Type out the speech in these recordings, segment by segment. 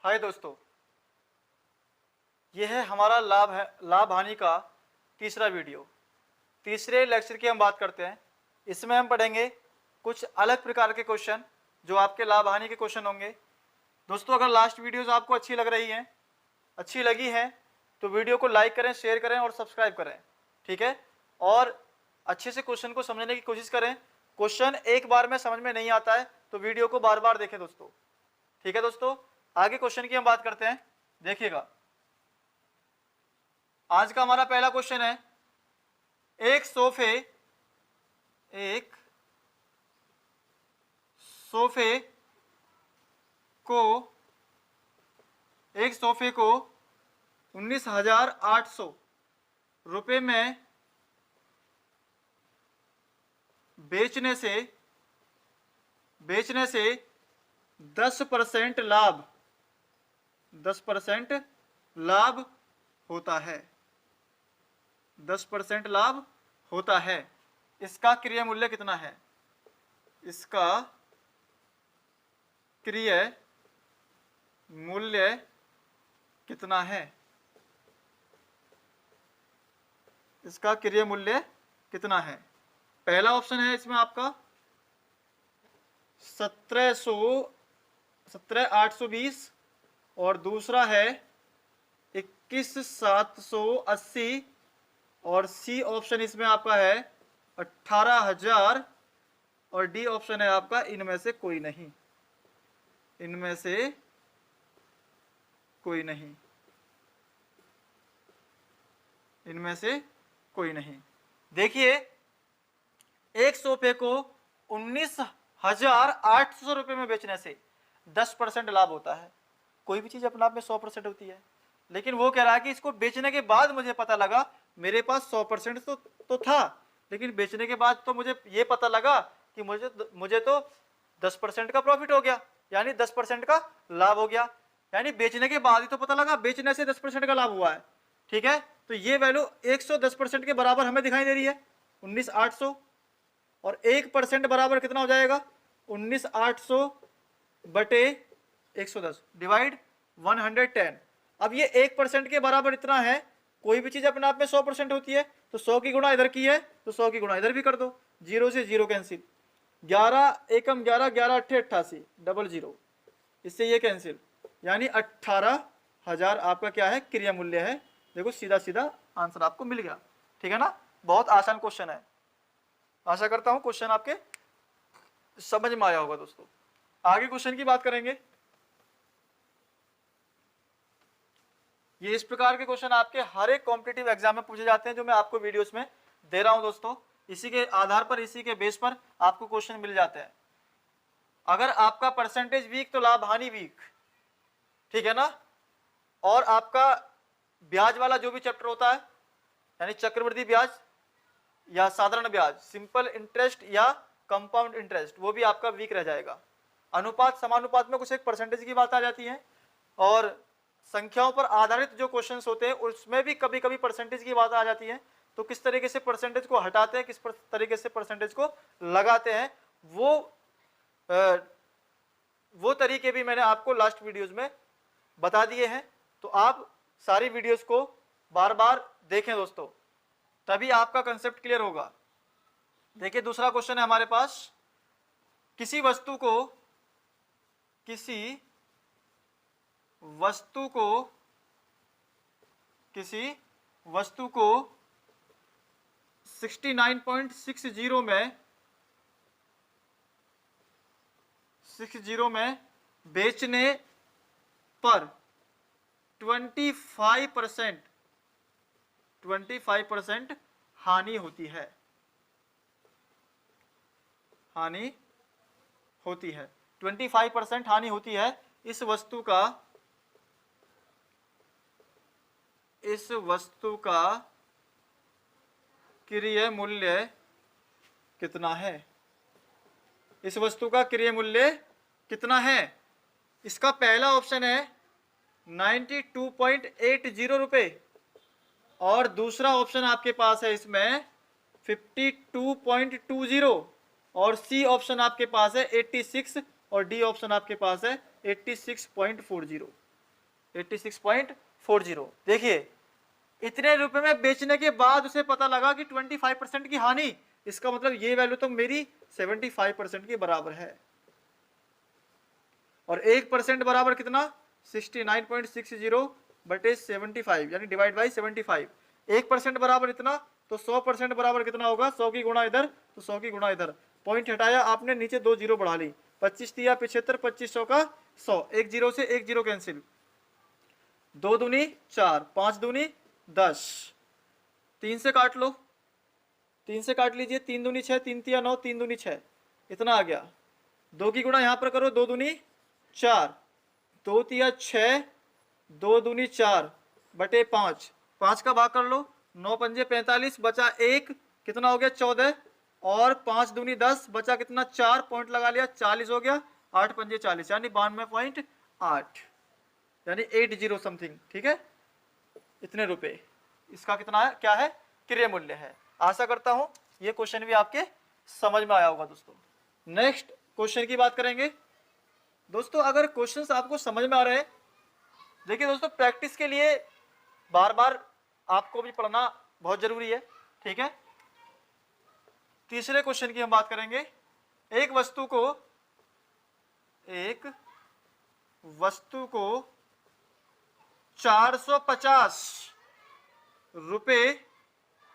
हाय दोस्तों, यह है हमारा लाभ हानि का तीसरा वीडियो। तीसरे लेक्चर की हम बात करते हैं। इसमें हम पढ़ेंगे कुछ अलग प्रकार के क्वेश्चन जो आपके लाभ हानि के क्वेश्चन होंगे। दोस्तों, अगर लास्ट वीडियोस आपको अच्छी लगी हैं तो वीडियो को लाइक करें, शेयर करें और सब्सक्राइब करें, ठीक है। और अच्छे से क्वेश्चन को समझने की कोशिश करें। क्वेश्चन एक बार में समझ में नहीं आता है तो वीडियो को बार बार देखें दोस्तों, ठीक है। दोस्तों, आगे क्वेश्चन की हम बात करते हैं। देखिएगा, आज का हमारा पहला क्वेश्चन है, एक सोफे को 19,800 रुपये में बेचने से 10% लाभ होता है। 10% लाभ होता है। इसका क्रय मूल्य कितना है? इसका क्रय मूल्य कितना है? इसका क्रय मूल्य कितना है? पहला ऑप्शन है इसमें आपका 17,820 और दूसरा है 21,780 और सी ऑप्शन इसमें आपका है 18,000 और डी ऑप्शन है आपका इनमें से कोई नहीं। इनमें से कोई नहीं। इनमें से कोई नहीं। देखिए, एक सोफे को 19,800 रुपये में बेचने से 10% लाभ होता है। कोई भी चीज अपने आप में 100% होती है, लेकिन वो कह रहा है कि इसको बेचने के बाद मुझे पता लगा मेरे पास 100% तो था, लेकिन बेचने के बाद तो मुझे ये पता लगा कि मुझे तो 10% का प्रॉफिट हो गया, यानी 10% का लाभ हो गया। यानी बेचने के बाद ही तो पता लगा, बेचने से 10% का लाभ हुआ है, ठीक है। तो ये वैल्यू 110% के बराबर हमें दिखाई दे रही है, 19,800, और 1% बराबर कितना हो जाएगा? 19,800 बटे 110 डिवाइड 110। अब ये 1% के बराबर इतना है। कोई भी चीज अपने आप में 100% होती है, तो 100 की गुणा इधर की है तो 100 की गुणा इधर भी कर दो। 0 से 0 कैंसिल, 11 एकम 11, 11 अट्ठे 88, डबल 0, इससे ये कैंसिल, यानी 18,000 आपका क्या है? क्रय मूल्य है। देखो, सीधा सीधा आंसर आपको मिल गया, ठीक है ना। बहुत आसान क्वेश्चन है। आशा करता हूं क्वेश्चन आपके समझ में आया होगा। दोस्तों, आगे क्वेश्चन की बात करेंगे। ये इस प्रकार के क्वेश्चन आपके हर एक कॉम्पिटिटिव एग्जाम में पूछे जाते हैं, जो मैं आपको वीडियोस में दे रहा हूं दोस्तों। इसी के आधार पर, इसी के बेस पर आपको क्वेश्चन मिल जाते हैं। अगर आपका परसेंटेज वीक तो लाभ हानि वीक, ठीक है ना। और आपका ब्याज वाला जो भी चैप्टर होता है, यानी चक्रवृद्धि ब्याज या साधारण ब्याज, सिंपल इंटरेस्ट या कंपाउंड इंटरेस्ट, वो भी आपका वीक रह जाएगा। अनुपात समानुपात में कुछ एक परसेंटेज की बात आ जाती है, और संख्याओं पर आधारित जो क्वेश्चंस होते हैं उसमें भी कभी कभी परसेंटेज की बात आ जाती है। तो किस तरीके से परसेंटेज को हटाते हैं, किस तरीके से परसेंटेज को लगाते हैं, वो तरीके भी मैंने आपको लास्ट वीडियोस में बता दिए हैं। तो आप सारी वीडियोस को बार बार देखें दोस्तों, तभी आपका कंसेप्ट क्लियर होगा। देखिए, दूसरा क्वेश्चन है हमारे पास, किसी वस्तु को 69.60 में बेचने पर 25% हानि होती है। 25% हानि होती है। इस वस्तु का क्रय मूल्य कितना है? इस वस्तु का क्रय मूल्य कितना है? इसका पहला ऑप्शन है 92.80 रुपए, और दूसरा ऑप्शन आपके पास है इसमें 52.20, और सी ऑप्शन आपके पास है 86, और डी ऑप्शन आपके पास है 86.40। 86.40। देखिए इतने रुपए में बेचने के बाद उसे पता लगा कि 25% की हानि, इसका मतलब ये वैल्यू तो मेरी 75% के बराबर है। और 1% बराबर कितना, 69.60 बटे 75 यानी डिवाइड बाई 75। 1% बराबर इतना, तो 100% बराबर कितना होगा, 100 की गुणा इधर तो 100 की गुणा इधर। पॉइंट हटाया आपने, नीचे 2 जीरो बढ़ा ली, 25 दिया 75, 25 100 का 100, एक जीरो से एक जीरो कैंसिल, 2 दूनी 4, 5 दूनी 10, 3 से काट लो, 3 से काट लीजिए, 3 दूनी 6, 3 तिया 9, 3 दूनी 6, इतना आ गया। 2 की गुणा यहां पर करो, 2 दूनी 4, 2 तिया 6, 2 दूनी 4 बटे 5, 5 का भाग कर लो, 9 पंजे 45, बचा 1, कितना हो गया 14, और 5 दूनी 10, बचा कितना 4, पॉइंट लगा लिया 40 हो गया, 8 पंजे 40 यानी 92.8 यानी 80 समथिंग। ठीक है, इतने रुपए इसका कितना है, क्या है, क्रय मूल्य है। आशा करता हूं ये क्वेश्चन भी आपके समझ में आया होगा दोस्तों। नेक्स्ट क्वेश्चन की बात करेंगे दोस्तों। अगर क्वेश्चंस आपको समझ में आ रहे हैं, देखिए दोस्तों प्रैक्टिस के लिए बार बार आपको भी पढ़ना बहुत जरूरी है। ठीक है, तीसरे क्वेश्चन की हम बात करेंगे। एक वस्तु को 450 रुपए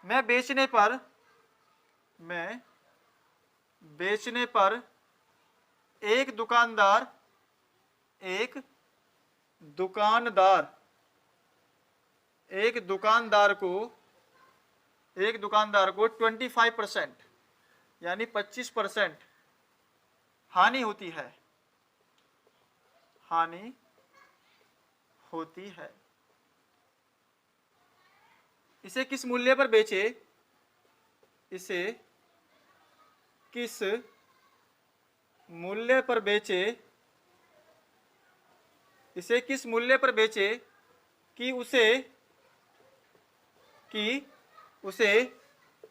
में बेचने पर एक दुकानदार को 25% यानी 25% हानि होती है। इसे किस मूल्य पर बेचे, इसे किस मूल्य पर बेचे कि उसे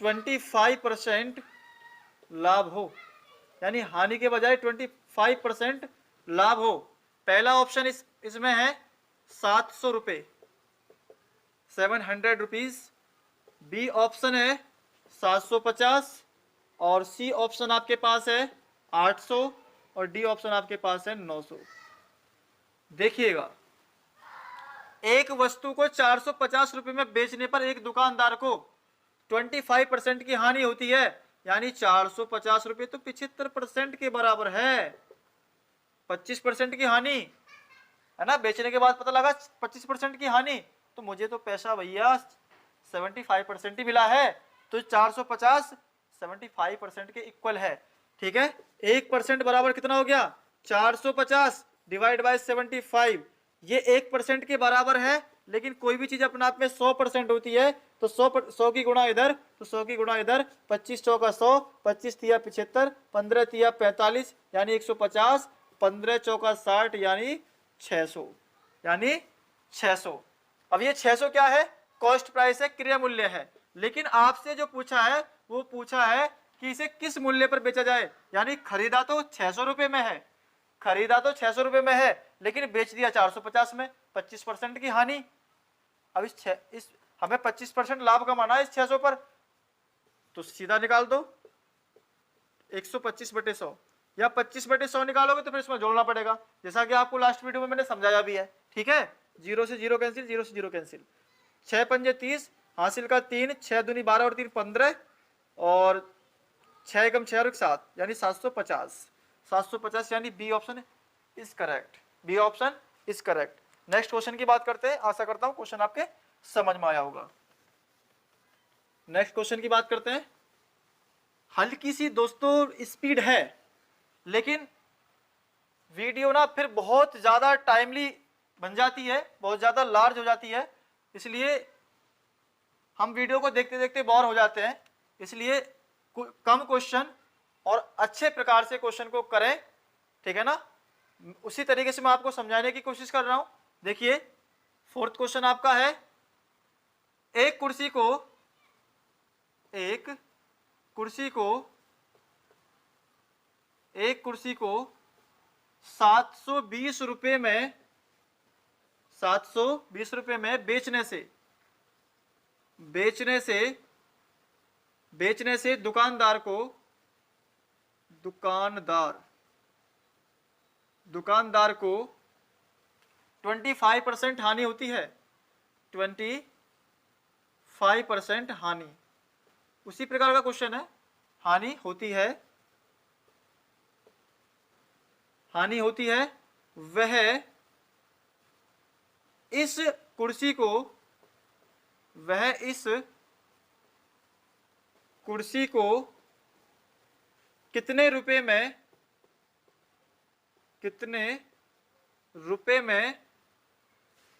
25% लाभ हो, यानी हानि के बजाय 25% लाभ हो। पहला ऑप्शन इसमें है 700 रुपए, 700 रुपीज। बी ऑप्शन है 750 और सी ऑप्शन आपके पास है 800 और डी ऑप्शन आपके पास है 900। देखिएगा, एक वस्तु को 450 रुपए में बेचने पर एक दुकानदार को 25% की हानि होती है, यानी 450 रुपए तो 75% के बराबर है। 25% की हानि है ना, बेचने के बाद पता लगा 25% की हानि, तो मुझे तो पैसा भैया 75% ही मिला है, तो 450 75% के इक्वल है। ठीक है, 1% बराबर कितना हो गया, 450 डिवाइड बाय 75, ये 1% के बराबर है। लेकिन कोई भी चीज अपने आप में 100% होती है, तो 100 की गुणा इधर तो 100 की गुणा इधर, 25 चौका 100, 25 तिया 75, 15 तिया 45 यानी 150, 15 चौका 60 यानी 600। अब ये 600 क्या है, कॉस्ट प्राइस है, क्रय मूल्य है। लेकिन आपसे जो पूछा है वो पूछा है कि इसे किस मूल्य पर बेचा जाए, यानी खरीदा तो 600 रुपए में है, लेकिन बेच दिया 450 में, 25% की हानि। अब इस हमें 25% लाभ कमाना है इस 600 पर, तो सीधा निकाल दो 125 बटे 100 या 25 बटे 100 निकालोगे तो फिर इसमें जोड़ना पड़ेगा, जैसा कि आपको लास्ट वीडियो में मैंने समझाया भी है। ठीक है, 0 से 0 कैंसिल, 0 से 0 कैंसिल, 6 पंजे 30, हासिल का 3, 6 दूनी 12 और 3 15, और 6 एकम 6 और 7 यानी 750 यानी B option is correct. B option is correct. Next question की बात करते हैं। आशा करता हूं क्वेश्चन आपके समझ में आया होगा। नेक्स्ट क्वेश्चन की बात करते हैं। हल्की सी दोस्तों स्पीड है, लेकिन वीडियो ना फिर बहुत ज्यादा टाइमली बन जाती है, बहुत ज्यादा लार्ज हो जाती है, इसलिए हम वीडियो को देखते देखते बोर हो जाते हैं। इसलिए कम क्वेश्चन और अच्छे प्रकार से क्वेश्चन को करें। ठीक है ना, उसी तरीके से मैं आपको समझाने की कोशिश कर रहा हूं। देखिए, फोर्थ क्वेश्चन आपका है, एक कुर्सी को 720 रुपए में 720 रुपये में बेचने से दुकानदार को 25% हानि होती है। 25% हानि। उसी प्रकार का क्वेश्चन है, हानि होती है वह इस कुर्सी को कितने रुपए में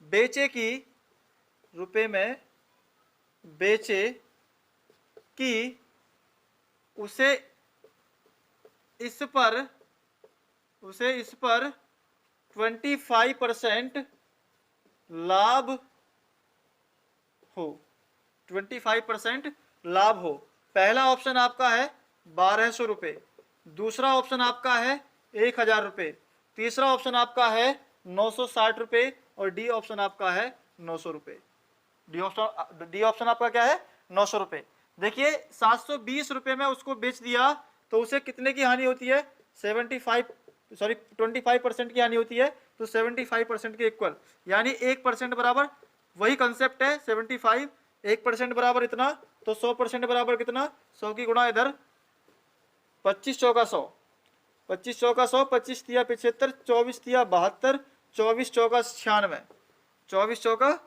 बेचे कि उसे इस पर 25% लाभ हो। 25% लाभ हो। पहला ऑप्शन आपका है 1200 रुपये, दूसरा ऑप्शन आपका है 1000 रुपये, तीसरा ऑप्शन आपका है 960 रुपये और डी ऑप्शन आपका है 900 रुपये। डी ऑप्शन आपका क्या है? 900 रुपये। देखिए 720 रुपये में उसको बेच दिया तो उसे कितने की हानि होती है? 25% की हानि होती है। तो 75% के इक्वल, यानी 1% बराबर, वही कंसेप्ट है 75, 1% बराबर इतना, तो 100% बराबर कितना? 100 की गुणा इधर 25 चौका 100, 25 चौका 100, 25 तिया 75, 24 तिया 72, 24 चौका 96, 24 चौका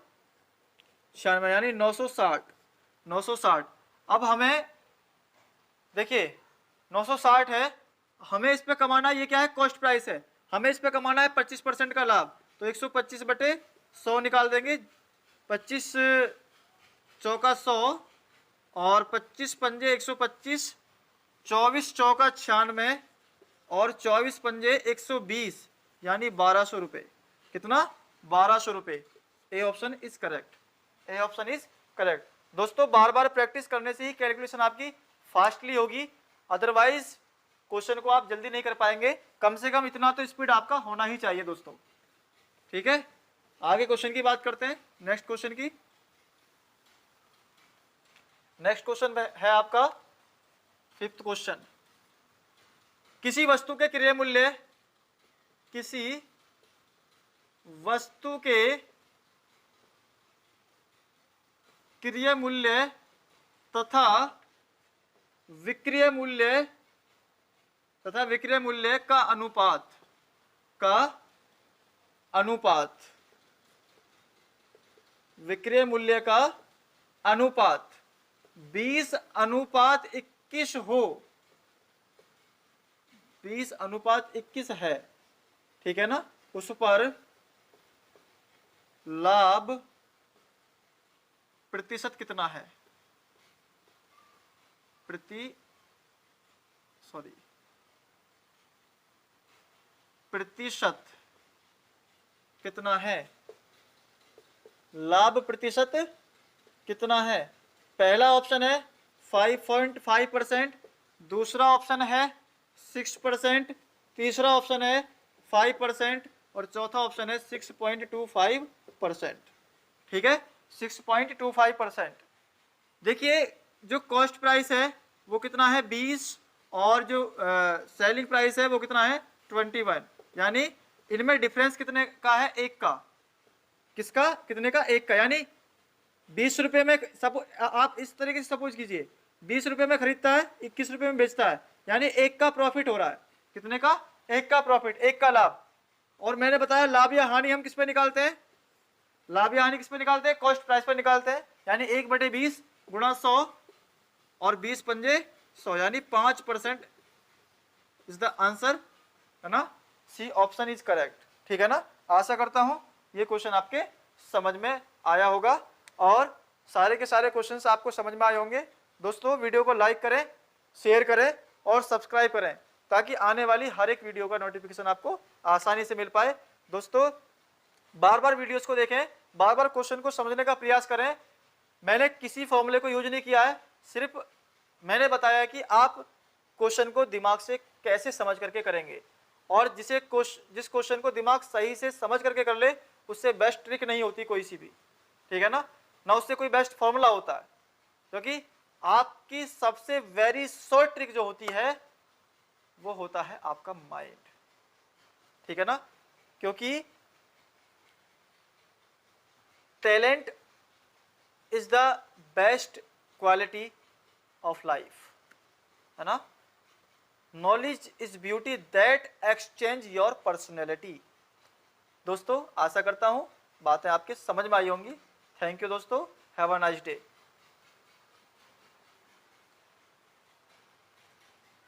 96, यानी 960। अब हमें देखिए 960 है, हमें इस पे कमाना, ये क्या है? कॉस्ट प्राइस है। हमें इस पे कमाना है 25% का लाभ, तो 125 बटे 100 निकाल देंगे। 25 चौका 100 और 25 पंजे 125, 24 चौका 96 और 24 पंजे 120, यानी 1200 रुपये। कितना? 1200 रुपये। A option is correct. दोस्तों बार बार प्रैक्टिस करने से ही कैलकुलेशन आपकी फास्टली होगी, अदरवाइज क्वेश्चन को आप जल्दी नहीं कर पाएंगे। कम से कम इतना तो स्पीड आपका होना ही चाहिए दोस्तों, ठीक है। आगे क्वेश्चन की बात करते हैं। नेक्स्ट क्वेश्चन है आपका 5th क्वेश्चन। किसी वस्तु के क्रय मूल्य तथा विक्रय मूल्य का अनुपात 20:21 हो, 20:21 है, ठीक है ना। उस पर लाभ प्रतिशत कितना है? प्रतिशत कितना है? लाभ प्रतिशत कितना है? पहला ऑप्शन है 5.5%, दूसरा ऑप्शन है 6%, तीसरा ऑप्शन है 5% और चौथा ऑप्शन है 6.25%, ठीक है। 6.25%। देखिए जो कॉस्ट प्राइस है वो कितना है? 20, और जो सेलिंग प्राइस है वो कितना है? 21, यानी इनमें डिफरेंस कितने का है? 1 का। किसका? कितने का? 1 का। यानी 20 रुपये में, आप इस तरीके से सपोज कीजिए, 20 रुपये में खरीदता है, 21 रुपये में बेचता है, यानी 1 का प्रॉफिट हो रहा है। कितने का? 1 का प्रॉफिट, 1 का लाभ। और मैंने बताया लाभ या हानि हम किस पे निकालते हैं? लाभ या हानि किस पे निकालते हैं? कॉस्ट प्राइस पर निकालते हैं। यानी 1/20 गुणा 100 और 20 पंजे 100, यानी 5% इज द आंसर, है ना। सी ऑप्शन इज करेक्ट, ठीक है ना। आशा करता हूं ये क्वेश्चन आपके समझ में आया होगा और सारे के सारे क्वेश्चंस आपको समझ में आए होंगे। दोस्तों वीडियो को लाइक करें, शेयर करें और सब्सक्राइब करें, ताकि आने वाली हर एक वीडियो का नोटिफिकेशन आपको आसानी से मिल पाए। दोस्तों बार बार वीडियोस को देखें, बार बार क्वेश्चन को समझने का प्रयास करें। मैंने किसी फॉर्मूले को यूज नहीं किया है, सिर्फ मैंने बताया कि आप क्वेश्चन को दिमाग से कैसे समझ करके करेंगे, और जिस क्वेश्चन को दिमाग सही से समझ करके कर ले उससे बेस्ट ट्रिक नहीं होती कोई सी भी, ठीक है ना, ना उससे कोई बेस्ट फॉर्मूला होता है, क्योंकि आपकी सबसे वेरी शॉर्ट ट्रिक जो होती है वो होता है आपका माइंड, ठीक है ना, क्योंकि talent is the best quality of life, है ना, knowledge is beauty that exchange your personality. दोस्तों आशा करता हूं बातें आपके समझ में आई होंगी। थैंक यू दोस्तों, हैव अ नाइस डे।